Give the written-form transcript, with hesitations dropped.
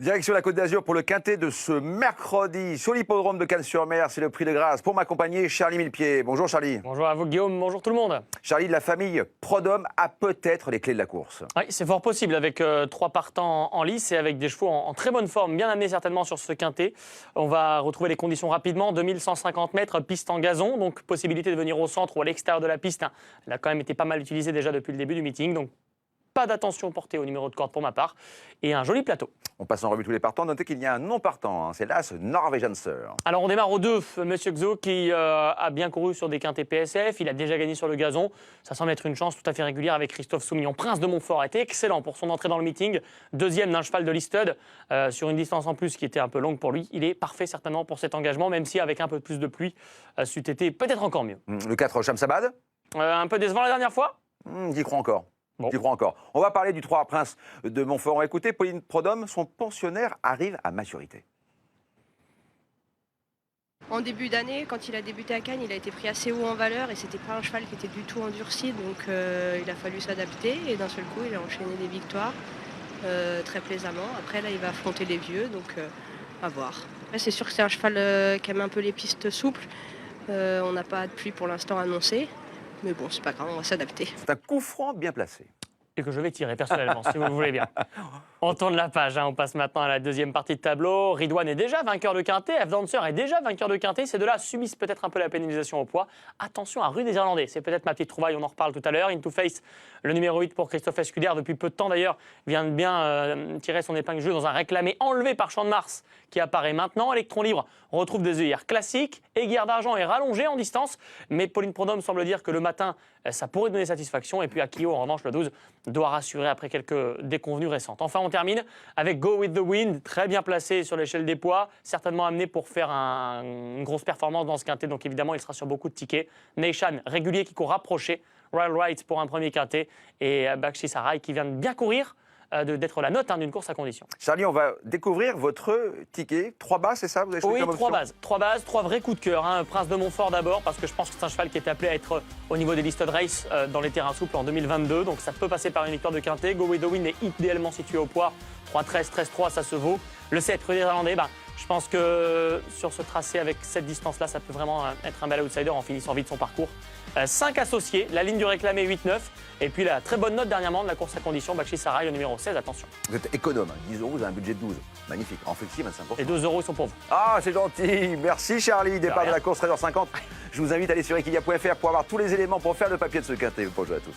Direction la Côte d'Azur pour le quintet de ce mercredi sur l'hippodrome de Cannes-sur-Mer. C'est le prix de grâce. Pour m'accompagner, Charlie Millepied. Bonjour Charlie. Bonjour à vous Guillaume, bonjour tout le monde. Charlie, de la famille Prodhomme a peut-être les clés de la course. Oui, c'est fort possible avec 3 partants en lice et avec des chevaux en très bonne forme, bien amenés certainement sur ce quintet. On va retrouver les conditions rapidement. 2150 mètres, piste en gazon, donc possibilité de venir au centre ou à l'extérieur de la piste. Elle a quand même été pas mal utilisée déjà depuis le début du meeting, donc pas d'attention portée au numéro de corde pour ma part. Et un joli plateau. On passe en revue tous les partants. Notez qu'il y a un non partant. C'est l'As Norwegianser. Alors on démarre au 2, Monsieur Xo qui a bien couru sur des quintets PSF. Il a déjà gagné sur le gazon. Ça semble être une chance tout à fait régulière avec Christophe Soumillon. Prince de Montfort a été excellent pour son entrée dans le meeting. Deuxième d'un cheval de Listed sur une distance en plus qui était un peu longue pour lui. Il est parfait certainement pour cet engagement, même si avec un peu plus de pluie, c'eût été peut-être encore mieux. Le 4, Shamsabad. Un peu décevant la dernière fois. J'y crois encore. Bon. J'y crois encore. On va parler du 3 Prince de Montfort. Écoutez, Pauline Prodhomme, son pensionnaire arrive à maturité. En début d'année, quand il a débuté à Cannes, il a été pris assez haut en valeur et c'était pas un cheval qui était du tout endurci, donc il a fallu s'adapter et d'un seul coup il a enchaîné des victoires très plaisamment. Après là il va affronter les vieux, donc à voir. Après, c'est sûr que c'est un cheval qui aime un peu les pistes souples. On n'a pas de pluie pour l'instant annoncée, mais bon c'est pas grave, on va s'adapter. C'est un coup franc bien placé. Et que je vais tirer personnellement, si vous le voulez bien. On tourne la page, on passe maintenant à la deuxième partie de tableau. Ridwan est déjà vainqueur de quintet, F-Dancer est déjà vainqueur de quintet. Ces deux-là subissent peut-être un peu la pénalisation au poids. Attention à Rue des Irlandais, c'est peut-être ma petite trouvaille, on en reparle tout à l'heure. Into Face, le numéro 8 pour Christophe Escudère, depuis peu de temps d'ailleurs, vient de bien tirer son épingle du jeu dans un réclamé enlevé par Champ de Mars qui apparaît maintenant. Électron Libre, on retrouve des œillères classiques. Aiguière d'Argent est rallongé en distance, mais Pauline Prodhomme semble dire que le matin, ça pourrait donner satisfaction. Et puis Akio, en revanche, le 12, doit rassurer après quelques déconvenues récentes. Enfin, on termine avec Go With The Wind, très bien placé sur l'échelle des poids, certainement amené pour faire une grosse performance dans ce quintet. Donc évidemment, il sera sur beaucoup de tickets. Nation, régulier, qui court rapproché. Royal Rights pour un premier quintet. Et Bakshi Sarai qui vient de bien courir, d'être la note d'une course à condition. Charlie, on va découvrir votre ticket. 3 bases, c'est ça? Vous avez Oui, comme 3 option bases. 3 bases, 3 vrais coups de cœur. Prince de Montfort d'abord, parce que je pense que c'est un cheval qui est appelé à être au niveau des listed race dans les terrains souples en 2022. Donc ça peut passer par une victoire de quintet. Go With The Wind est idéalement situé au poids. 3-13, 13-3, ça se vaut. Le 7, Rue des Irlandais, je pense que sur ce tracé, avec cette distance-là, ça peut vraiment être un bel outsider en finissant vite son parcours. 5 associés, la ligne du réclamé 8-9. Et puis la très bonne note dernièrement de la course à condition, Bakshi Sarai, le numéro 16, attention. Vous êtes économe, 10 euros, vous avez un budget de 12. Magnifique. En flexi, 25%. Et 2 euros, ils sont pour vous. Ah, c'est gentil. Merci Charlie. Départ de rien. la course 13h50. Je vous invite à aller sur equidia.fr pour avoir tous les éléments pour faire le papier de ce quintet. Bonjour à tous.